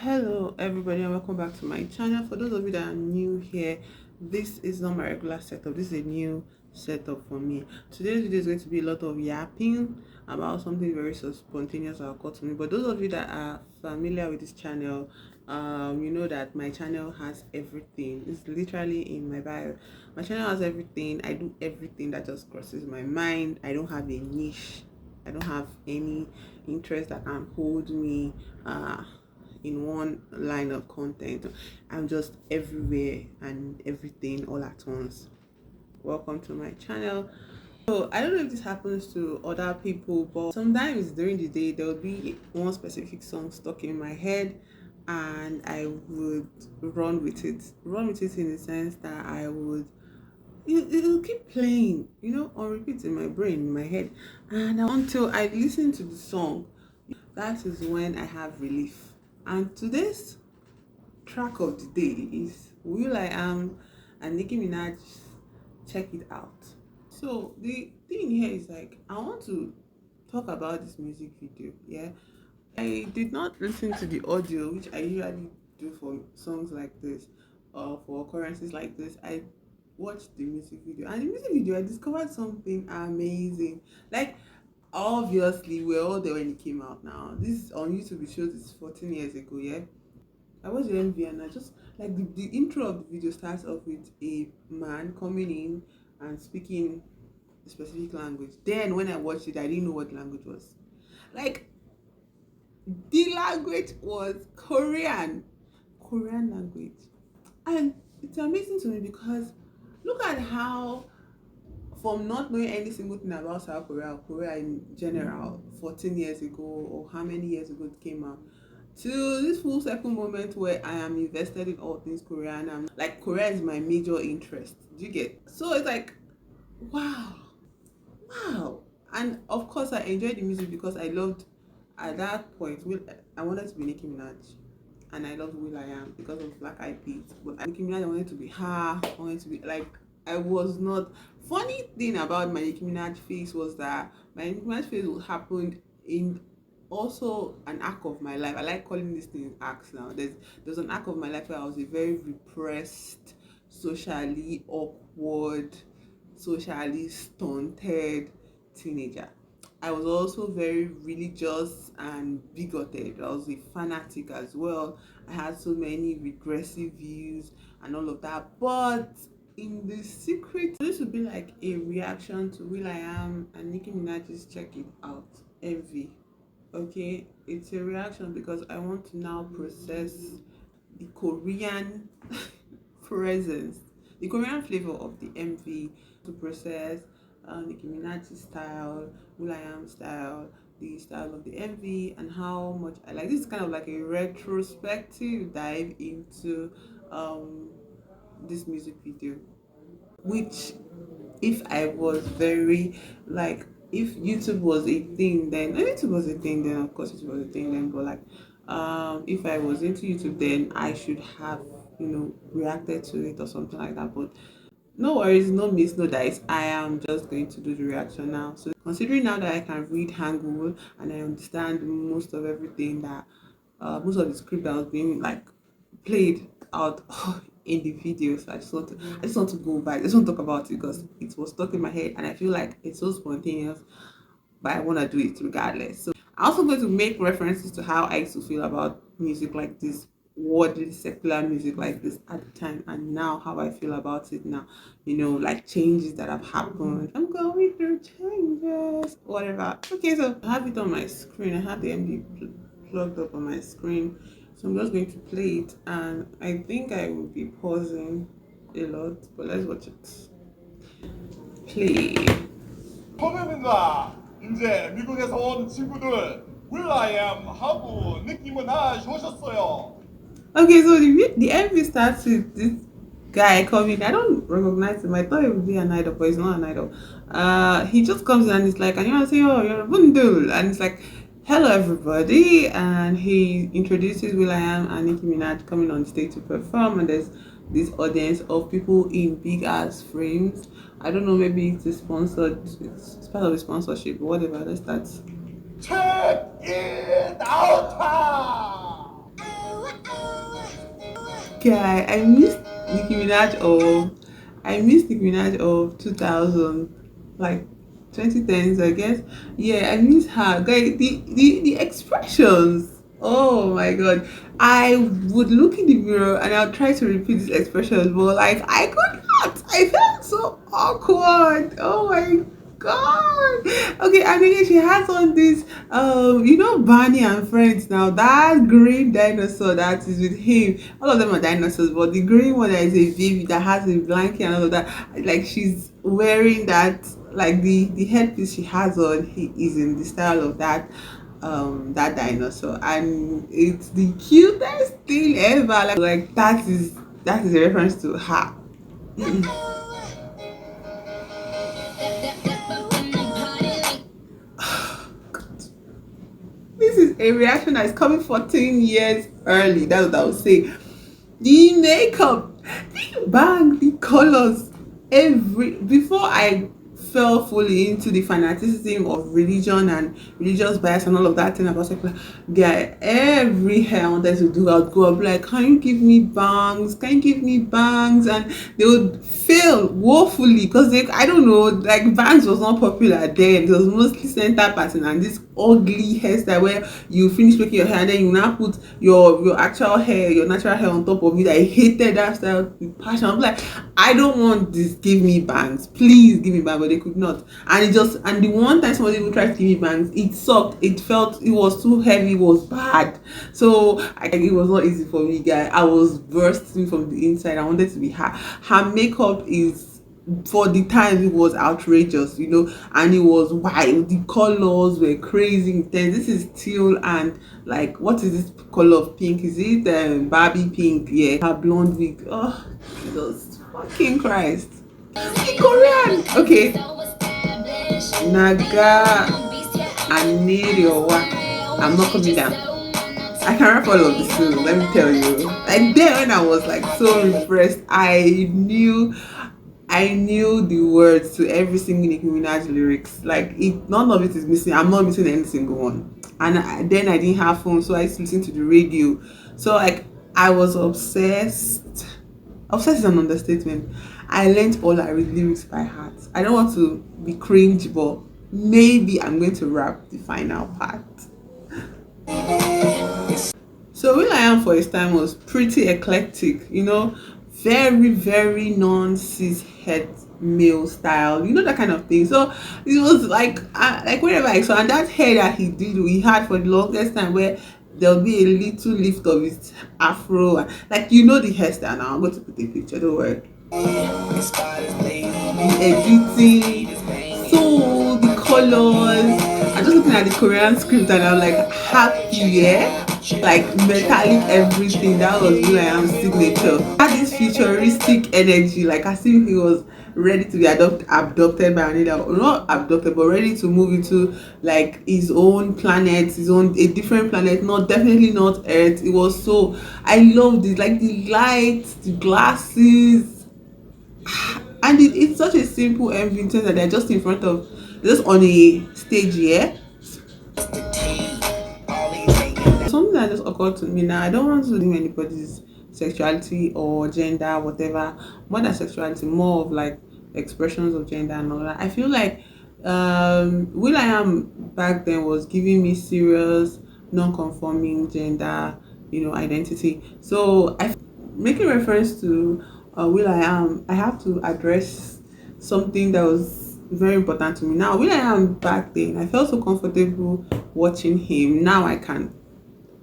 Hello everybody and welcome back to my channel. For those of you that are new here, this is not my regular setup. This is a new setup for me. Today's video is going to be a lot of yapping about something very so spontaneous that occurred to me. But those of you that are familiar with this channel, you know that my channel has everything. It's literally in my bio. My channel has everything. I do everything that just crosses my mind. I don't have a niche. I don't have any interest that can hold me in one line of content. I'm just everywhere and everything all at once. Welcome to my channel. So I don't know if this happens to other people, but sometimes during the day there will be one specific song stuck in my head and I would run with it in the sense that I would it'll keep playing, on repeat in my brain, in my head, and until I listen to the song, that is when I have relief. And today's track of the day is Will I Am and Nicki Minaj. Check it out. So the thing here is like I want to talk about this music video. Yeah. I did not listen to the audio, which I usually do for songs like this or for occurrences like this. I watched the music video, and the music video I discovered something amazing. Like obviously we're all there when it came out. Now this is on YouTube. It shows it's 14 years ago. Yeah, I watched the MV and I just like the intro of the video starts off with a man coming in and speaking a specific language. Then when I watched it, I didn't know what the language was. Like the language was Korean language, and it's amazing to me because look at how, from not knowing any single thing about South Korea or Korea in general 14 years ago, or how many years ago it came out, to this full circle moment where I am invested in all things Korean. I'm like, Korea is my major interest. Do you get? So it's like, wow, wow. And of course I enjoyed the music because I loved, at that point, I wanted to be Nicki Minaj, and I loved Will I Am because of Black Eyed Peas. But Nicki Minaj, I wanted to be her. I wanted to be like, I was not. Funny thing about my Nicki Minaj phase was that my Nicki Minaj phase would happen in also an arc of my life. I like calling these things arcs now. There's an arc of my life where I was a very repressed, socially awkward, socially stunted teenager. I was also very religious and bigoted. I was a fanatic as well. I had so many regressive views and all of that. But in the secret, this would be like a reaction to Will I Am and Nicki Minaj's Check It Out MV. Okay, it's a reaction because I want to now process the Korean presence, the Korean flavor of the MV, to process Nicki Minaj's style, Will.i.am style, the style of the MV, and how much I like. This is kind of like a retrospective dive into this music video, which, if I was very like, if YouTube was a thing then, and YouTube was a thing then, of course it was a thing then, but like if I was into YouTube then I should have, reacted to it or something like that. But no worries, no miss, no dice. I am just going to do the reaction now. So considering now that I can read Hangul and I understand most of everything that most of the script that was being like played out in the video. So I just want to go back. I just want to talk about it because it was stuck in my head and I feel like it's so spontaneous, but I want to do it regardless. So I'm also going to make references to how I used to feel about music like this, worldly secular music like this at the time, and now how I feel about it now. Like changes that have happened. I'm going through changes, whatever. Okay, so I have it on my screen. I have the MD plugged up on my screen. So I'm just going to play it, and I think I will be pausing a lot, but let's watch it. Play. 처음입니다. 이제 미국에서 온 친구들 will.i.am 하고 nicki minaj 오셨어요. Okay, so the MV starts with this guy coming. I don't recognize him. I thought it would be an idol, but it's not an idol. He just comes in and he's like, and you want to say, oh, you're a bundle, and it's like, hello everybody, and he introduces Will.i.am and Nicki Minaj coming on stage to perform, and there's this audience of people in big ass frames. I don't know, maybe it's a sponsored, it's part of a sponsorship, whatever. Let's start. Check it out! Guy, I miss Nicki Minaj of 2000, like 2010s, I guess. Yeah, I miss her. Guy, the expressions. Oh my god. I would look in the mirror and I'll try to repeat these expressions, but like I could not. I felt so awkward. Oh my god. Okay, and again she has on this Barney and Friends now. That green dinosaur that is with him. All of them are dinosaurs, but the green one that is a baby that has a blanket and all of that. Like she's wearing that, like the headpiece she has on, he is in the style of that dinosaur, and it's the cutest thing ever. Like that is a reference to her. This is a reaction that is coming 14 years early. That's what I would say. The makeup, the bang, the colors, every before I fell fully into the fanaticism of religion and religious bias and all of that thing about secular guy, every hair I wanted to do, I'd go up like, can you give me bangs? Can you give me bangs? And they would fail woefully because they, I don't know, like bangs was not popular then. It was mostly center pattern and this ugly hairstyle where you finish making your hair and then you now put your actual hair, your natural hair on top of it. I hated that style with passion. I'm like, I don't want this. Give me bangs, please give me bangs. But they could not. And it just, and the one time somebody would try to give me bangs, it sucked. It felt, it was too heavy. It was bad. So it was not easy for me, guy. I was bursting from the inside. I wanted to be her. Her makeup is, for the time, it was outrageous, and it was wild. The colors were crazy intense. This is teal and like, what is this color of pink? Is it Barbie pink? Yeah, her blonde wig. Oh, Jesus fucking Christ. The Korean. Okay, Naga and Neriowa. I'm not coming down. I can rap all of this too, let me tell you. Like then when I was like so refreshed, I knew the words to every single Nicki Minaj lyrics. Like none of it is missing. I'm not missing any single one. And then I didn't have phone, so I used to listen to the radio. So like I was obsessed. Obsessed is an understatement. I learned all her lyrics by heart. I don't want to be cringe, but maybe I'm going to rap the final part. So Will I Am for his time was pretty eclectic, very, very non-cis het male style, that kind of thing. So it was like wherever I saw, and that hair that he had for the longest time, where there'll be a little lift of his afro, and like the hairstyle. Now I'm going to put a picture. Don't worry. The editing, so the colors. I'm just looking at the Korean script and I'm like happy, yeah. Like metallic everything. That was Will I Am's signature. Had this futuristic energy, like as if he was ready to be abducted by another, not abducted, but ready to move into like his own planet, a different planet, not definitely not Earth. It was so, I loved it, like the lights, the glasses, and it's such a simple MV that they're just in front of, just on a stage here. Something that just occurred to me now, I don't want to do anybody's sexuality or gender, whatever, more than sexuality, more of like expressions of gender and all that. I feel like Will I Am back then was giving me serious non-conforming gender, identity. So I, making reference to Will I Am, I have to address something that was very important to me. Now, Will I Am back then, I felt so comfortable watching him. Now I can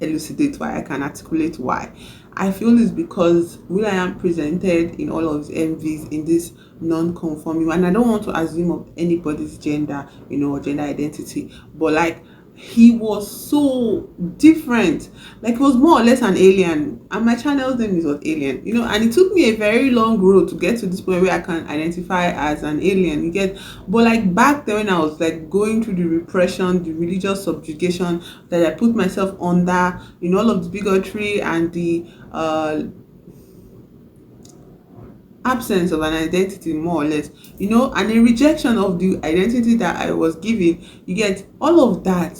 elucidate why, I can articulate why. I feel it's because Will I Am presented in all of his MVs in this non-conforming, and I don't want to assume of anybody's gender, or gender identity, but like he was so different. Like he was more or less an alien, and my channel's name is what Alien, and it took me a very long road to get to this point where I can identify as an alien, you get. But like back then when I was like going through the repression, the religious subjugation that I put myself under, all of the bigotry and the absence of an identity, more or less, and a rejection of the identity that I was given, you get, all of that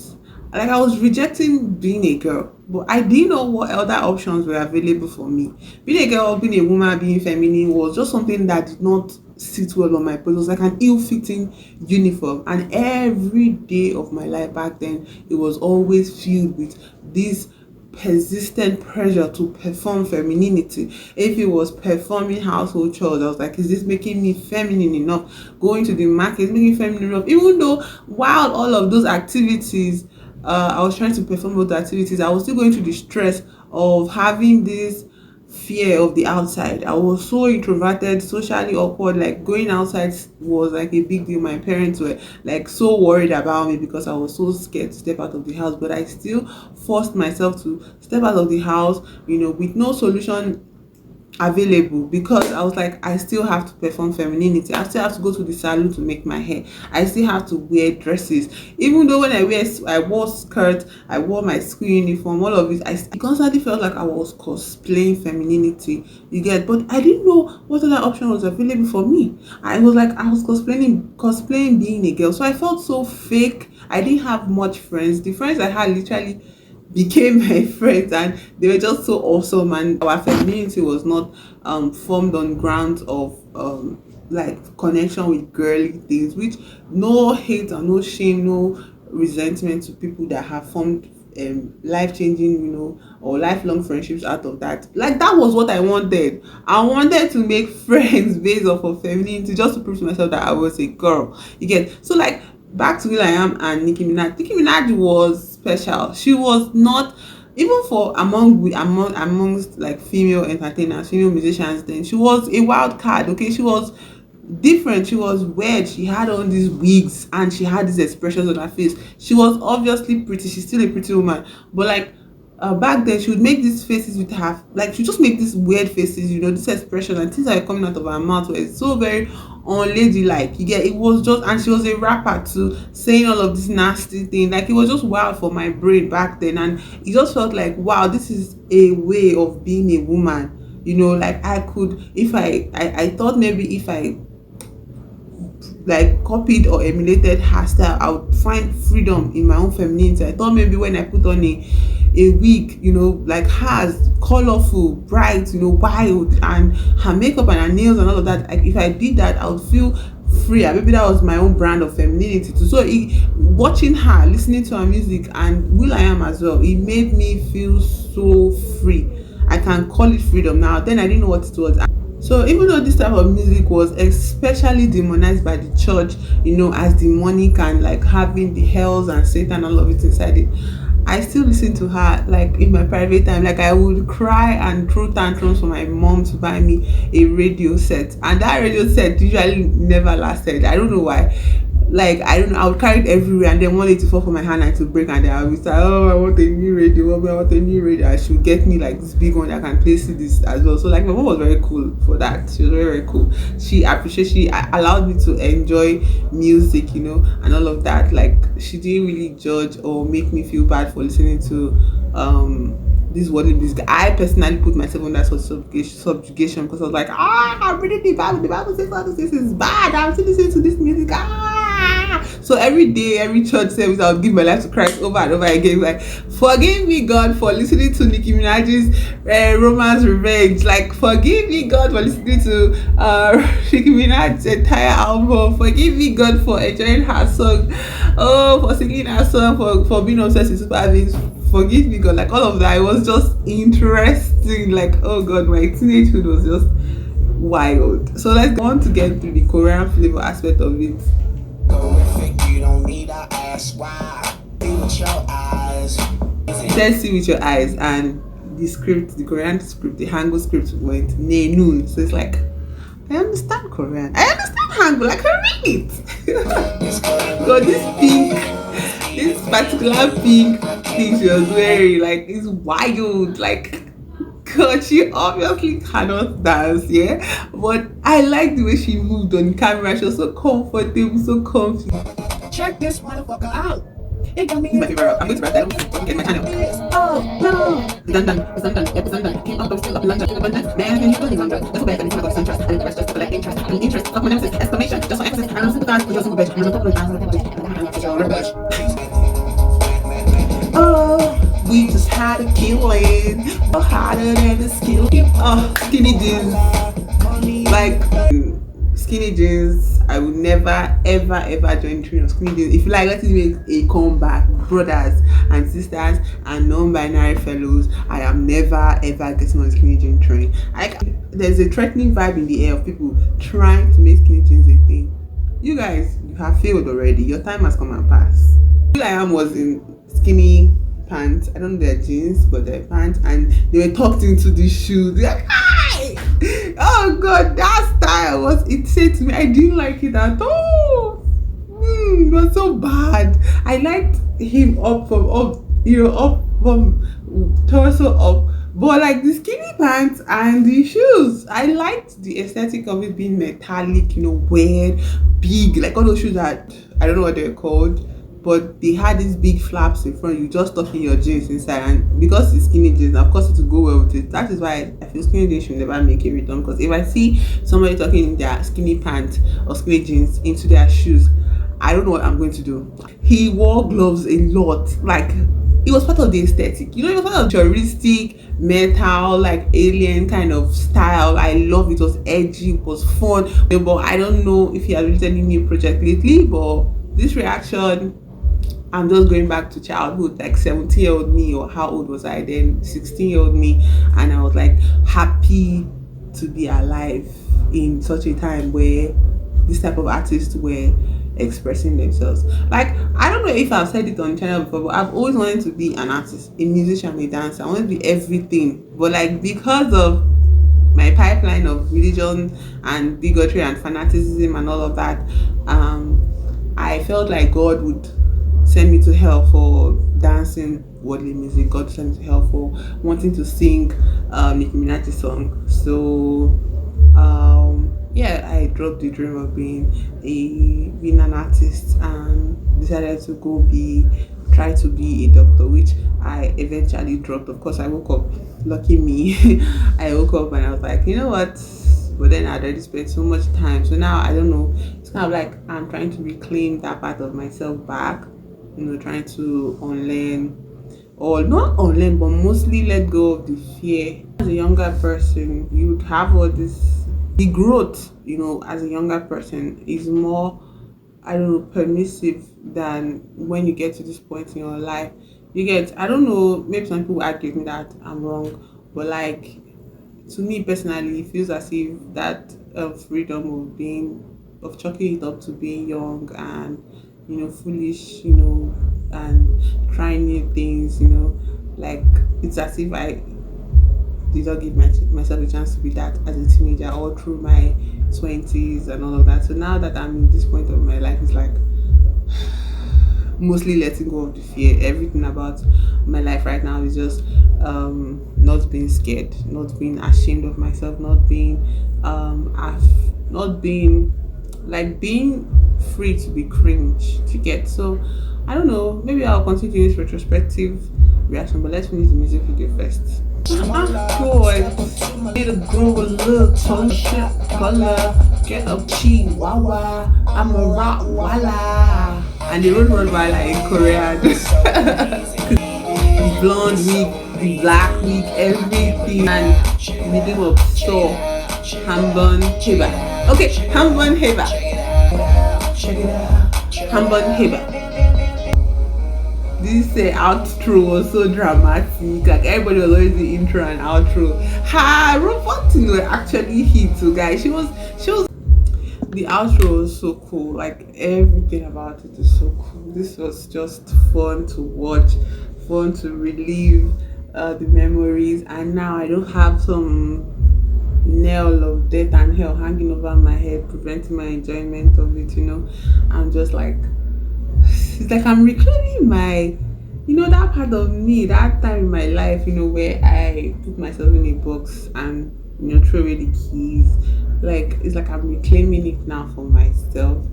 Like I was rejecting being a girl, but I didn't know what other options were available for me. Being a girl, being a woman, being feminine was just something that did not sit well on my body. It was like an ill-fitting uniform, and every day of my life back then, it was always filled with this persistent pressure to perform femininity. If it was performing household chores, I was like, is this making me feminine enough? Going to the market is making me feminine enough. Even though while all of those activities, I was trying to perform those activities, I was still going through the stress of having this fear of the outside. I was so introverted, socially awkward, like going outside was like a big deal. My parents were like so worried about me because I was so scared to step out of the house, but I still forced myself to step out of the house, with no solution available, because I was like, I still have to perform femininity. I still have to go to the salon to make my hair. I still have to wear dresses. Even though when I wore skirt, I wore my school uniform, all of it, I constantly felt like I was cosplaying femininity. You get, but I didn't know what other option was available for me. I was like, I was cosplaying being a girl. So I felt so fake. I didn't have much friends. The friends I had literally became my friends, and they were just so awesome, and our femininity was not formed on grounds of like connection with girly things, which no hate and no shame, no resentment to people that have formed life-changing, or lifelong friendships out of that. Like that was what I wanted. I wanted to make friends based off of femininity, just to prove to myself that I was a girl. You get, so like back to will.i.am and Nicki Minaj. Nicki Minaj was special. She was not, even for amongst like female entertainers, female musicians, then she was a wild card. Okay, she was different, she was weird, she had all these wigs and she had these expressions on her face. She was obviously pretty, she's still a pretty woman, but like back then she would make these faces with her, like she just make these weird faces, this expression and things that were coming out of her mouth were so very unladylike. You get, it was just, and she was a rapper too, saying all of this nasty thing. Like it was just wild for my brain back then, and it just felt like, wow, this is a way of being a woman. Like I could, if I thought maybe if I like copied or emulated her style, I would find freedom in my own femininity. I thought maybe when I put on a wig, like hers, colorful, bright, wild, and her makeup and her nails and all of that, like if I did that, I would feel freer. Maybe that was my own brand of femininity too. So watching her, listening to her music, and will.i.am as well, it made me feel so free. I can call it freedom now. Then I didn't know what it was. So even though this type of music was especially demonized by the church, as demonic and like having the hells and Satan, all of it inside it, I still listen to her like in my private time. Like I would cry and throw tantrums for my mom to buy me a radio set, and that radio set usually never lasted. I don't know why. Like I don't know, I would carry it everywhere, and then one day to fall from my hand and to break, and then I would say, oh, I want a new radio, I want a new radio. I should get me like this big one that can play CDs as well. So like my mom was very cool for that. She was very, very cool. She allowed me to enjoy music, and all of that. Like she didn't really judge or make me feel bad for listening to this worldly music. I personally put myself under such subjugation, because I was like, I'm reading the Bible. The Bible says all this is bad. I'm still listening to this music. So every day, every church service, I would give my life to Christ over and over again. Like, forgive me, God, for listening to Nicki Minaj's Romance Revenge. Like, forgive me, God, for listening to Nicki Minaj's entire album. Forgive me, God, for enjoying her song. Oh, for singing her song, for being obsessed with super beings. Forgive me, God. Like, all of that, it was just interesting. Like, oh God, my teenagehood was just wild. So let's go on to get to the Korean flavor aspect of it. You don't need to ask why. See with your eyes. Let's see with your eyes, and the Korean script, the Hangul script went ne noon. So it's like, I understand Korean. I understand Hangul. I can read it. So this particular pink thing she was wearing, like, is wild. Like, God, she obviously cannot dance, yeah. But I like the way she moved on camera. She was so comfortable, so comfy. Check this motherfucker out. This is my favorite rock. I'm going to write that down in my channel. Oh no! It's done. Yep, it's done. Came out of still up in London. Man, can you believe London? That's what I'm going to interest. And the rest just collect interest. And interest. Of my nemesis. Exclamation. Just for emphasis. I'm a super dance. You're a super bitch. I'm a super bitch. I'm a super bitch. We just had a killing, harder than the skill. Oh, skinny jeans, like skinny jeans. I would never ever join trend of skinny jeans. If you like, let us make a comeback, brothers and sisters and non-binary fellows. I am never ever getting on skinny jean train. There's a threatening vibe in the air of people trying to make skinny jeans a thing. You guys, you have failed already. Your time has come and passed. Will.i.am was in skinny pants. I don't know their jeans, but their pants, and they were tucked into the shoes. They're like, "Hi!" Oh god, that style was it said to me. I didn't like it at all. It was so bad. I liked him up from up, up from torso up. But like the skinny pants and the shoes, I liked the aesthetic of it being metallic, weird, big, like all those shoes that I don't know what they're called, but they had these big flaps in front. You just tuck in your jeans inside, and because it's skinny jeans, of course it will go well with it. That is why I feel skinny jeans should never make a return. Because if I see somebody tucking their skinny pants or skinny jeans into their shoes, I don't know what I'm going to do. He wore gloves a lot, like it was part of the aesthetic. It was part of futuristic, metal, like alien kind of style. I love it. It was edgy, it was fun. But I don't know if he has released any new project lately, but this reaction, I'm just going back to childhood, like 17-year-old me, or how old was I then? 16-year-old me, and I was like happy to be alive in such a time where this type of artists were expressing themselves. Like, I don't know if I've said it on the channel before, but I've always wanted to be an artist, a musician, a dancer. I want to be everything, but like because of my pipeline of religion and bigotry and fanaticism and all of that, I felt like God would send me to hell for dancing worldly music. God sent me to hell for wanting to sing Nicki Minaj's song. So yeah, I dropped the dream of being an artist and decided to try to be a doctor, which I eventually dropped. Of course, I woke up, lucky me. I woke up and I was like, you know what? But then I'd already spent so much time. So now I don't know. It's kind of like I'm trying to reclaim that part of myself back. Trying to unlearn, or not unlearn, but mostly let go of the fear. As a younger person, you'd have all this. The growth, as a younger person is more, I don't know, permissive than when you get to this point in your life. I don't know, maybe some people argue with me that I'm wrong, but like, to me personally, it feels as if that freedom of chalking it up to being young and, foolish, and trying new things, like it's as if I did not give myself a chance to be that as a teenager all through my 20s and all of that. So now that I'm in this point of my life, it's like mostly letting go of the fear. Everything about my life right now is just not being scared, not being ashamed of myself, not being being free to be cringe to get. So I don't know, maybe I'll continue this retrospective reaction, but let's finish the music video first. Need a groove, a look, tone, shit, color, get up, chihuahua, I'm a rock, walla. And they wrote Rottweiler in Korean. The blonde wig, the black wig, everything, and the name of store, Hambon Heba. Okay, Hambon Heba. Check it out, Hambon Heba. This outro was so dramatic. Like everybody was always the intro and outro. Roboting were actually hit. So guys, she was. The outro was so cool. Like everything about it is so cool. This was just fun to watch, fun to relive the memories. And now I don't have some nail of death and hell hanging over my head, preventing my enjoyment of it. I'm just like. It's like I'm reclaiming my, that part of me, that time in my life, where I put myself in a box and, throw away the keys. Like, it's like I'm reclaiming it now for myself.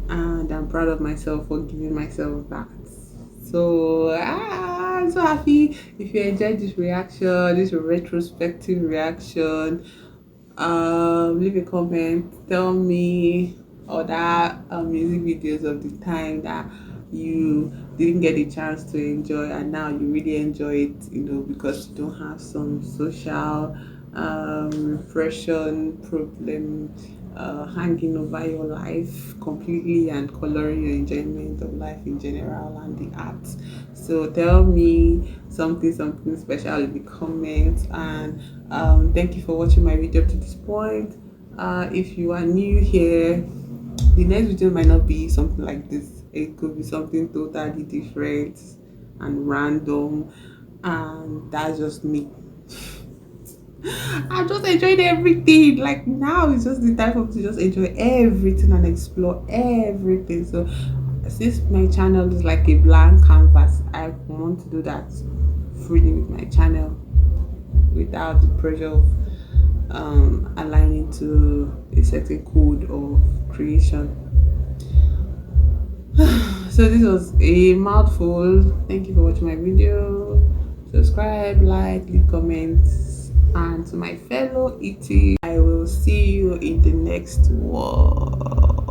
And I'm proud of myself for giving myself that. So, I'm so happy. If you enjoyed this reaction, this retrospective reaction, leave a comment, tell me other music videos of the time that you didn't get a chance to enjoy, and now you really enjoy it, because you don't have some social repression problem hanging over your life completely and coloring your enjoyment of life in general and the arts. So tell me something special in the comments, and thank you for watching my video to this point. If you are new here, the next video might not be something like this. It could be something totally different and random, and that's just me. I just enjoyed everything. Like now it's just the time for me to just enjoy everything and explore everything. So since my channel is like a blank canvas, I want to do that freely with my channel without the pressure of aligning to a certain code of creation. So this was a mouthful. Thank you for watching my video. Subscribe, like, leave comments, and to my fellow E.Ts, I will see you in the next one.